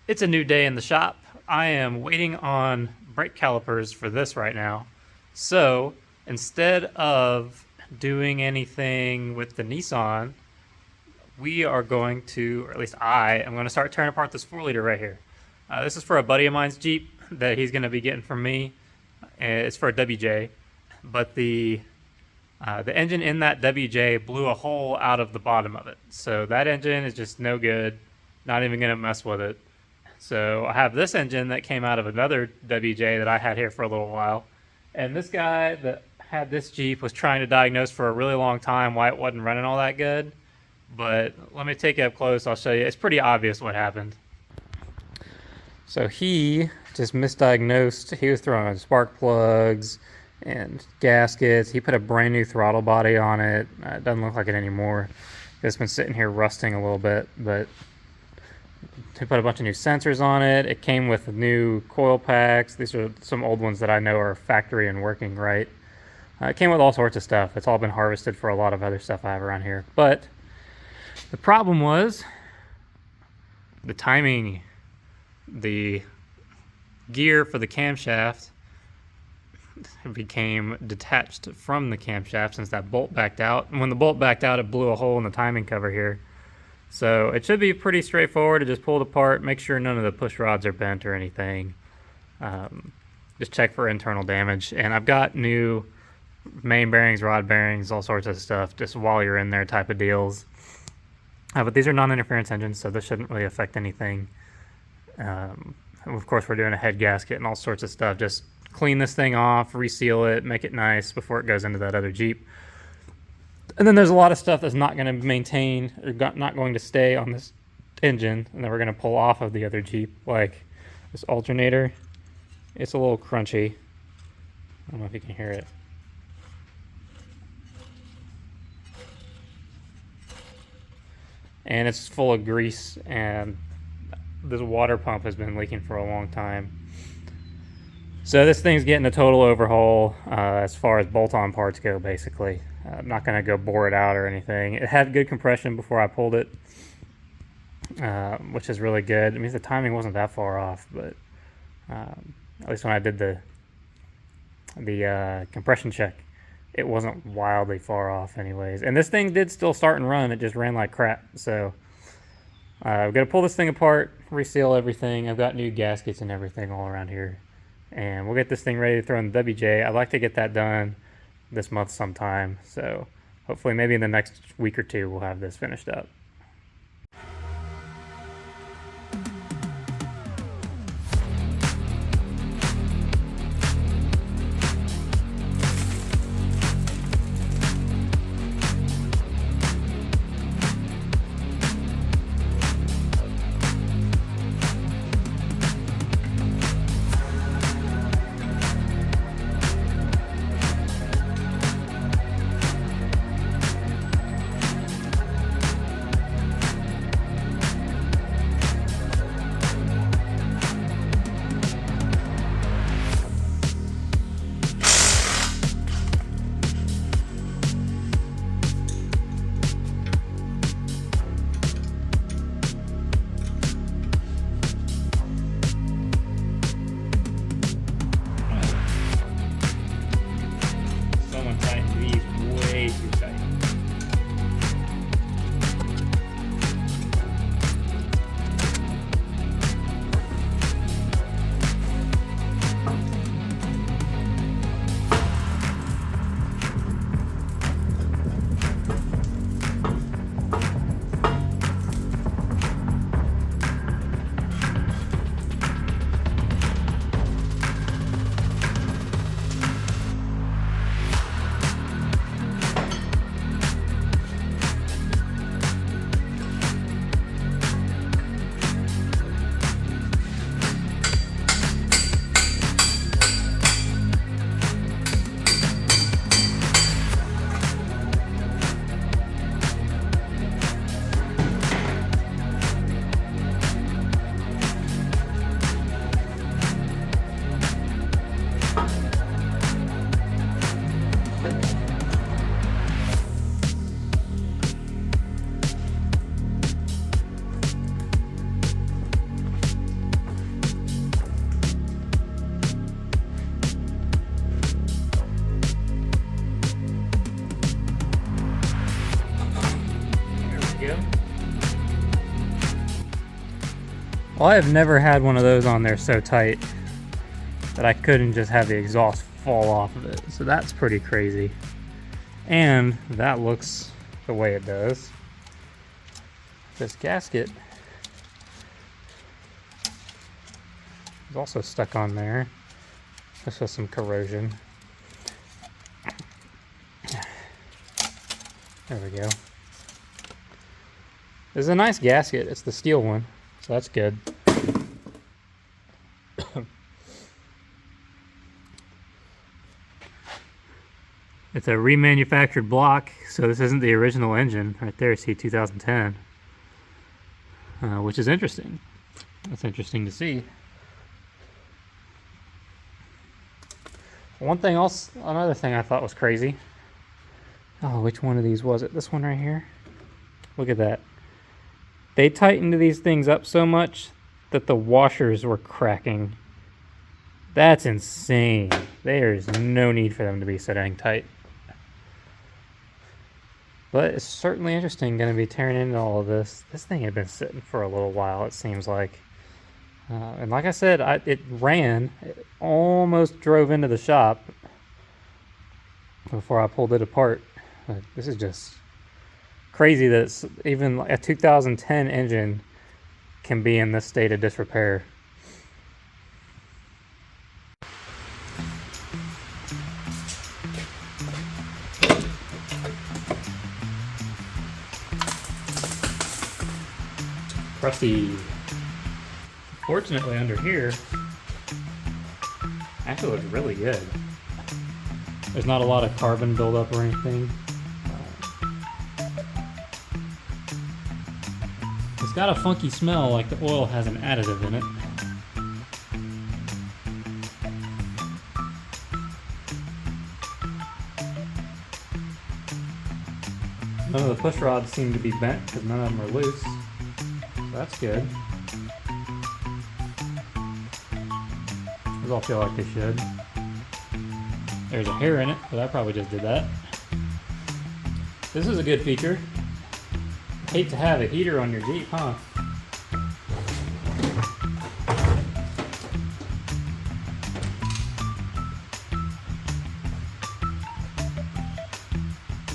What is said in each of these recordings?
It's a new day in the shop. I am waiting on brake calipers for this right now. So instead of doing anything with the Nissan, we are going to, or at least I am going to start tearing apart this 4 liter right here. This is for a buddy of mine's Jeep that he's going to be getting from me. It's for a WJ, but the engine in that WJ blew a hole out of the bottom of it. So that engine is just no good. Not even going to mess with it. So I have this engine that came out of another WJ that I had here for a little while. And this guy that had this Jeep was trying to diagnose for a really long time why it wasn't running all that good. But let me take it up close. I'll show you. It's pretty obvious what happened. So he just misdiagnosed. He was throwing spark plugs and gaskets. He put a brand new throttle body on it. It doesn't look like it anymore. It's been sitting here rusting a little bit, but he put a bunch of new sensors on it. It came with new coil packs. These are some old ones that I know are factory and working right. It came with all sorts of stuff. It's all been harvested for a lot of other stuff I have around here. But the problem was the timing. The gear for the camshaft became detached from the camshaft since that bolt backed out. And when the bolt backed out, it blew a hole in the timing cover here. So it should be pretty straightforward to just pull it apart, make sure none of the push rods are bent or anything. Just check for internal damage. And I've got new main bearings, rod bearings, all sorts of stuff, just while you're in there type of deals. But these are non-interference engines, so this shouldn't really affect anything. Of course, we're doing a head gasket and all sorts of stuff. Just clean this thing off, reseal it, make it nice before it goes into that other Jeep. And then there's a lot of stuff that's not going to maintain or not going to stay on this engine, and then we're going to pull off of the other Jeep, like this alternator. It's a little crunchy. I don't know if you can hear it. And it's full of grease, and this water pump has been leaking for a long time. So this thing's getting a total overhaul as far as bolt-on parts go, basically. I'm not going to go bore it out or anything. It had good compression before I pulled it, which is really good. It means the timing wasn't that far off, but at least when I did the compression check, it wasn't wildly far off anyways. And this thing did still start and run. It just ran like crap. So I've got to pull this thing apart, reseal everything. I've got new gaskets and everything all around here. And we'll get this thing ready to throw in the WJ. I'd like to get that done this month sometime. So hopefully maybe in the next week or two we'll have this finished up. Well, I have never had one of those on there so tight that I couldn't just have the exhaust fall off of it. So that's pretty crazy. And that looks the way it does. This gasket is also stuck on there. This was some corrosion. There we go. This is a nice gasket. It's the steel one, so that's good. It's a remanufactured block, so this isn't the original engine. Right there, see 2010, which is interesting. That's interesting to see. Another thing I thought was crazy. Oh, which one of these was it? This one right here? Look at that. They tightened these things up so much that the washers were cracking. That's insane. There's no need for them to be so dang tight. But it's certainly interesting going to be tearing into all of this. This thing had been sitting for a little while, it seems like. And like I said, it ran. It almost drove into the shop before I pulled it apart. This is just crazy that it's even a 2010 engine can be in this state of disrepair. Crusty. Fortunately, under here, actually looks really good. There's not a lot of carbon buildup or anything. It's got a funky smell like the oil has an additive in it. None of the push rods seem to be bent because none of them are loose. So that's good. Those all feel like they should. There's a hair in it, but I probably just did that. This is a good feature. Hate to have a heater on your Jeep, huh?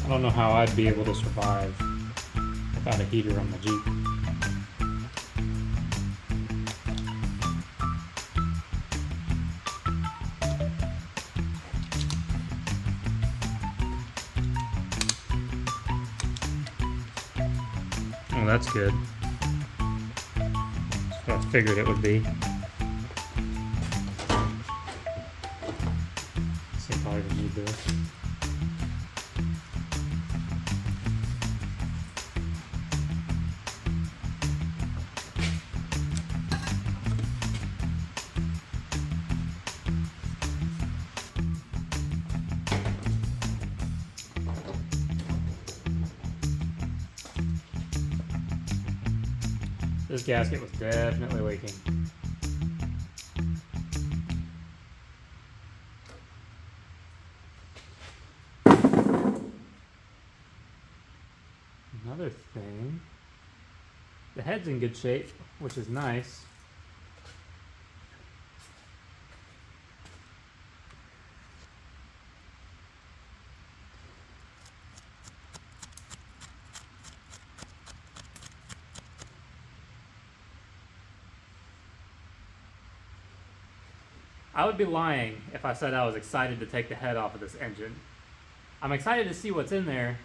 I don't know how I'd be able to survive without a heater on the Jeep. Oh, that's good. That's what I figured it would be. See if I even need this. This gasket was definitely leaking. Another thing, the head's in good shape, which is nice. I would be lying if I said I was excited to take the head off of this engine. I'm excited to see what's in there.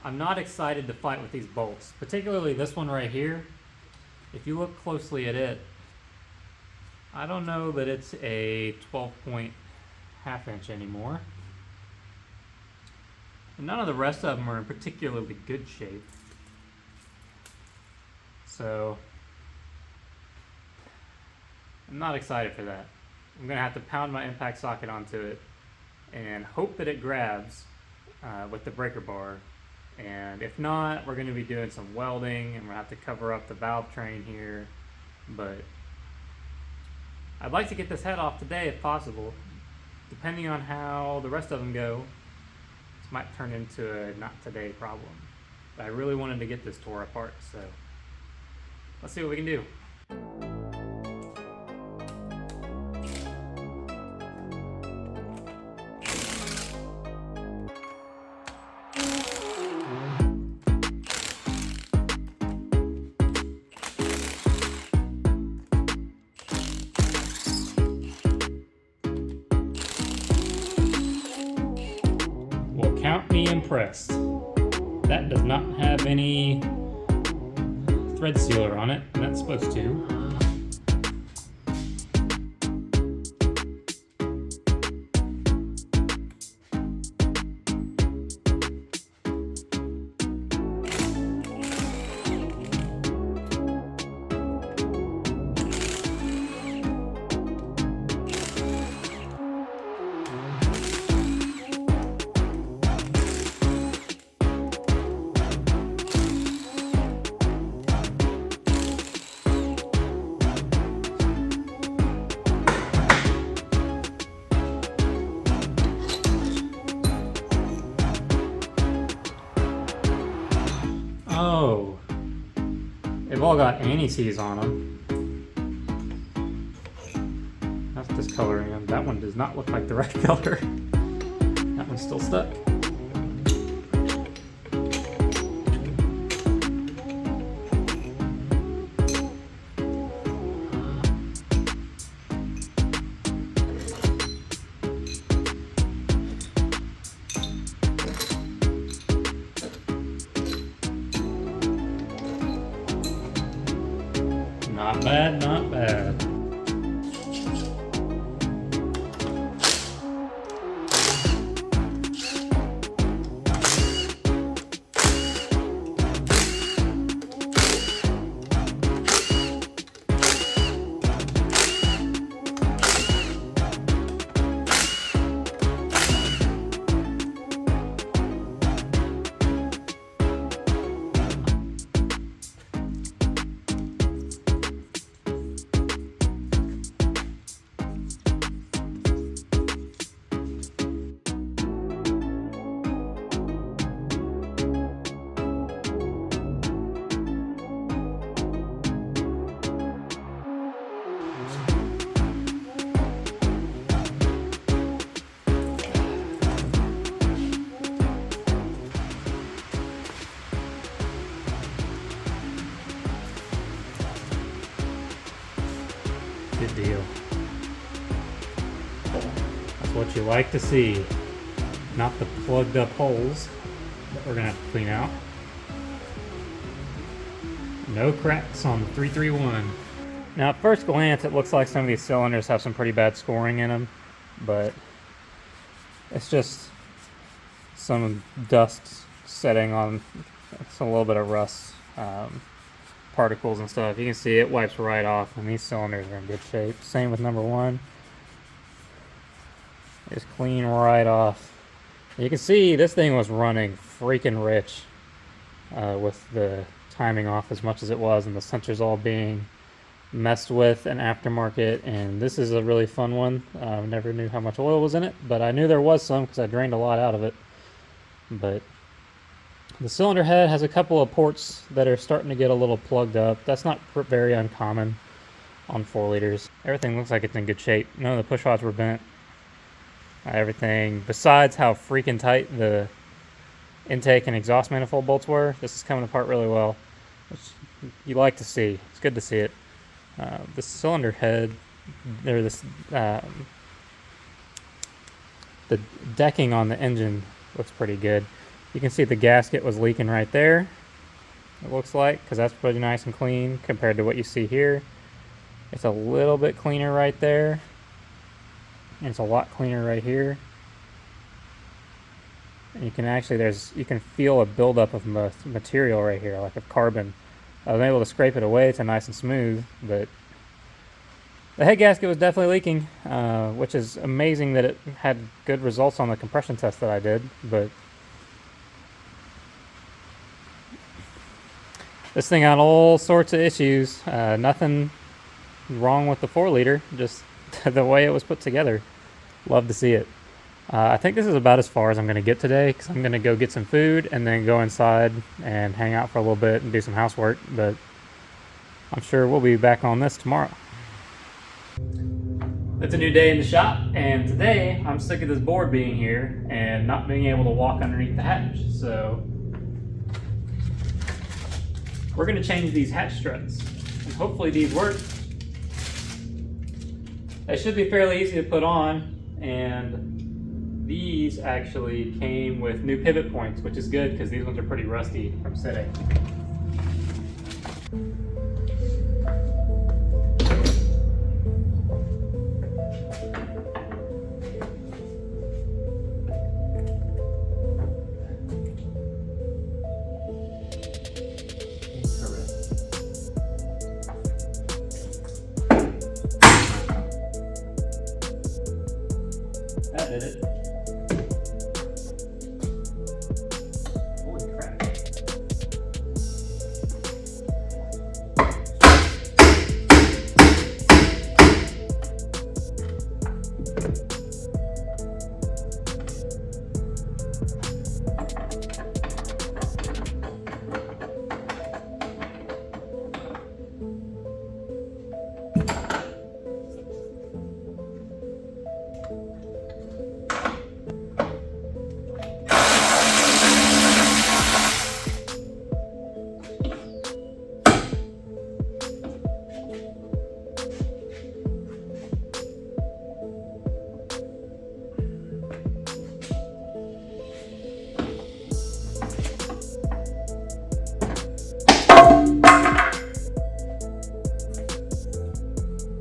I'm not excited to fight with these bolts, particularly this one right here. If you look closely at it, I don't know that it's a 12-point half-inch anymore. And none of the rest of them are in particularly good shape. So, I'm not excited for that. I'm going to have to pound my impact socket onto it and hope that it grabs with the breaker bar. And if not, we're going to be doing some welding and we're going to have to cover up the valve train here. But I'd like to get this head off today if possible. Depending on how the rest of them go, this might turn into a not today problem. But I really wanted to get this tore apart, so let's see what we can do. impressed. That does not have any thread sealer on it, and that's supposed to. Oh, they've all got anti-seize on them. That's discoloring them. That one does not look like the right color. That one's still stuck. Not bad, not bad. Good deal. That's what you like to see. Not the plugged up holes that we're gonna have to clean out. No cracks on the 331. Now at first glance it looks like some of these cylinders have some pretty bad scoring in them, but it's just some dust setting on, it's a little bit of rust. Particles and stuff. You can see it wipes right off, and these cylinders are in good shape. Same with number one. Just clean right off. You can see this thing was running freaking rich with the timing off as much as it was, and the sensors all being messed with and aftermarket. And this is a really fun one. Never knew how much oil was in it, but I knew there was some because I drained a lot out of it. But the cylinder head has a couple of ports that are starting to get a little plugged up. That's not very uncommon on 4 liters. Everything looks like it's in good shape. None of the push rods were bent. Everything, besides how freaking tight the intake and exhaust manifold bolts were, this is coming apart really well, which you like to see. It's good to see it. The cylinder head, the decking on the engine looks pretty good. You can see the gasket was leaking right there, it looks like, because that's pretty nice and clean compared to what you see here. It's a little bit cleaner right there, and it's a lot cleaner right here. And you can actually, you can feel a buildup of material right here, like of carbon. I was able to scrape it away to nice and smooth, but the head gasket was definitely leaking, which is amazing that it had good results on the compression test that I did, but this thing had all sorts of issues. Nothing wrong with the 4 liter, just the way it was put together. Love to see it. I think this is about as far as I'm going to get today, because I'm going to go get some food and then go inside and hang out for a little bit and do some housework, but I'm sure we'll be back on this tomorrow. It's a new day in the shop, and today I'm sick of this board being here and not being able to walk underneath the hatch, so we're going to change these hatch struts, and hopefully these work. They should be fairly easy to put on, and These actually came with new pivot points, which is good because these ones are pretty rusty from sitting. That did it. Holy crap.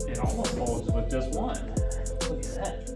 It almost folds with just one. Look at that.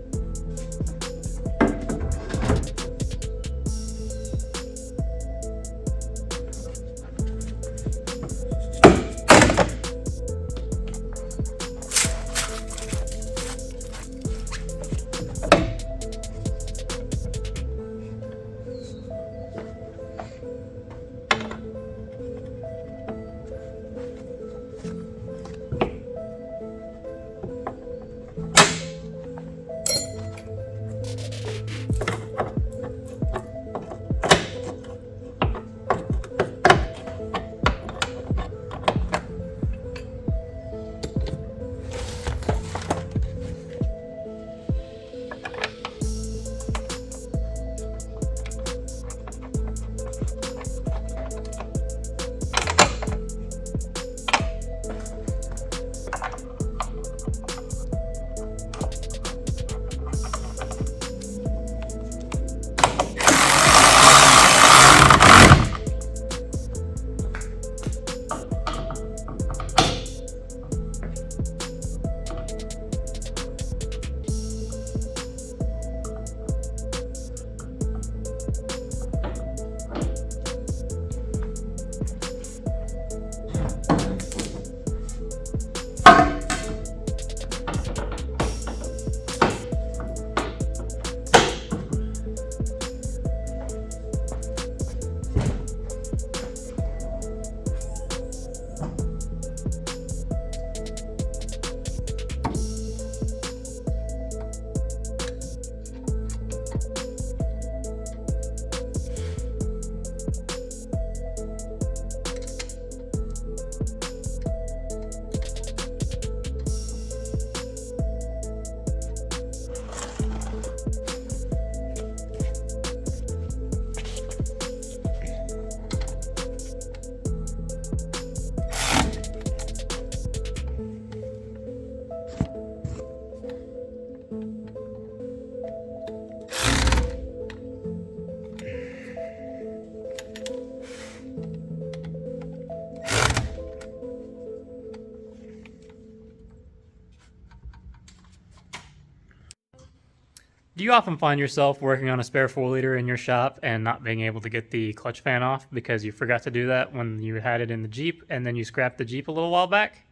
Do you often find yourself working on a spare 4-liter in your shop and not being able to get the clutch fan off because you forgot to do that when you had it in the Jeep and then you scrapped the Jeep a little while back?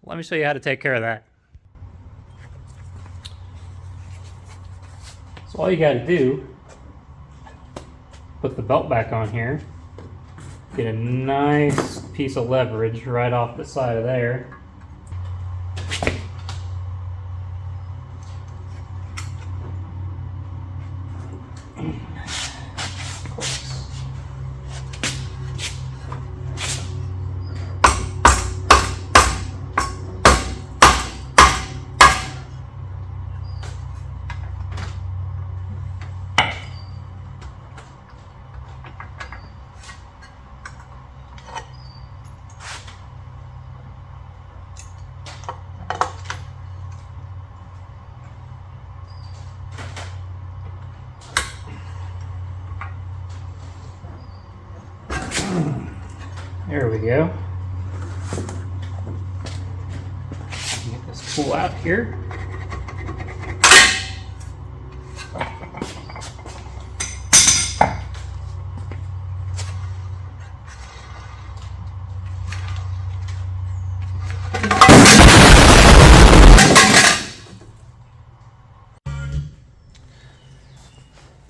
Let me show you how to take care of that. So all you got to do, put the belt back on here, get a nice piece of leverage right off the side of there. There we go. Get this spool out here.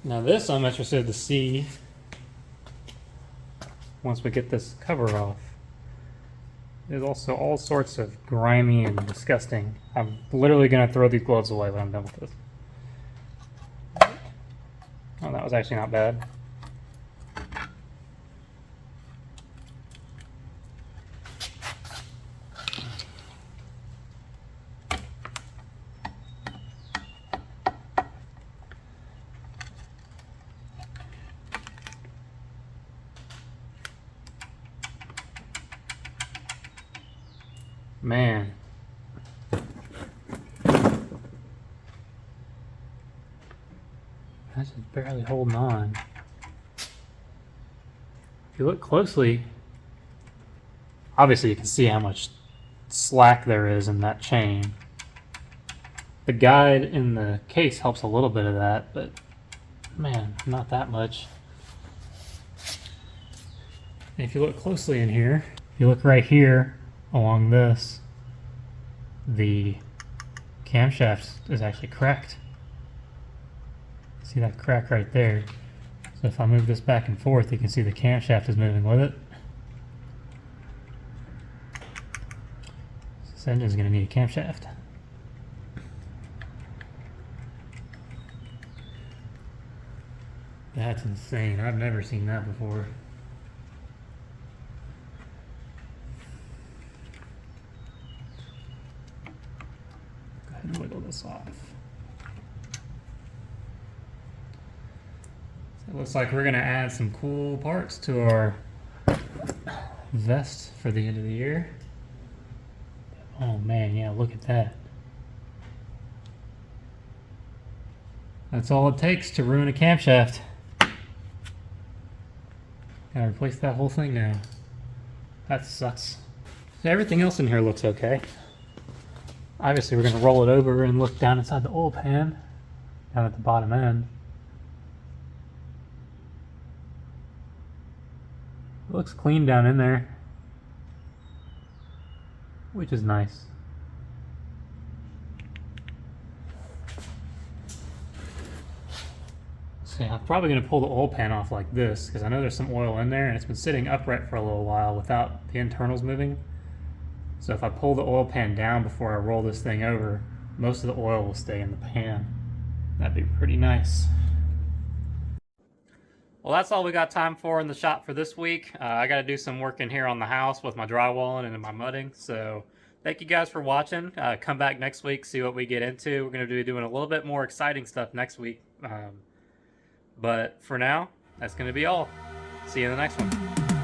Now this I'm interested to see once we get this cover off. There's also all sorts of grimy and disgusting. I'm literally going to throw these gloves away when I'm done with this. Oh, that was actually not bad. Man. That's just barely holding on. If you look closely, obviously you can see how much slack there is in that chain. The guide in the case helps a little bit of that, but man, not that much. And if you look closely in here, if you look right here along this, the camshaft is actually cracked. See that crack right there? So if I move this back and forth, you can see the camshaft is moving with it. This engine is going to need a camshaft. That's insane. I've never seen that before. Go ahead and wiggle this off. So it looks like we're going to add some cool parts to our vest for the end of the year. Oh man, yeah, look at that. That's all it takes to ruin a camshaft. Gotta replace that whole thing now. That sucks. So everything else in here looks okay. Obviously we're gonna roll it over and look down inside the oil pan, down at the bottom end. It looks clean down in there, which is nice. So yeah, I'm probably going to pull the oil pan off like this because I know there's some oil in there and it's been sitting upright for a little while without the internals moving. So if I pull the oil pan down before I roll this thing over, most of the oil will stay in the pan. That'd be pretty nice. Well, that's all we got time for in the shop for this week. I got to do some work in here on the house with my drywalling and my mudding. So thank you guys for watching. Come back next week, see what we get into. We're going to be doing a little bit more exciting stuff next week. But for now, that's going to be all. See you in the next one.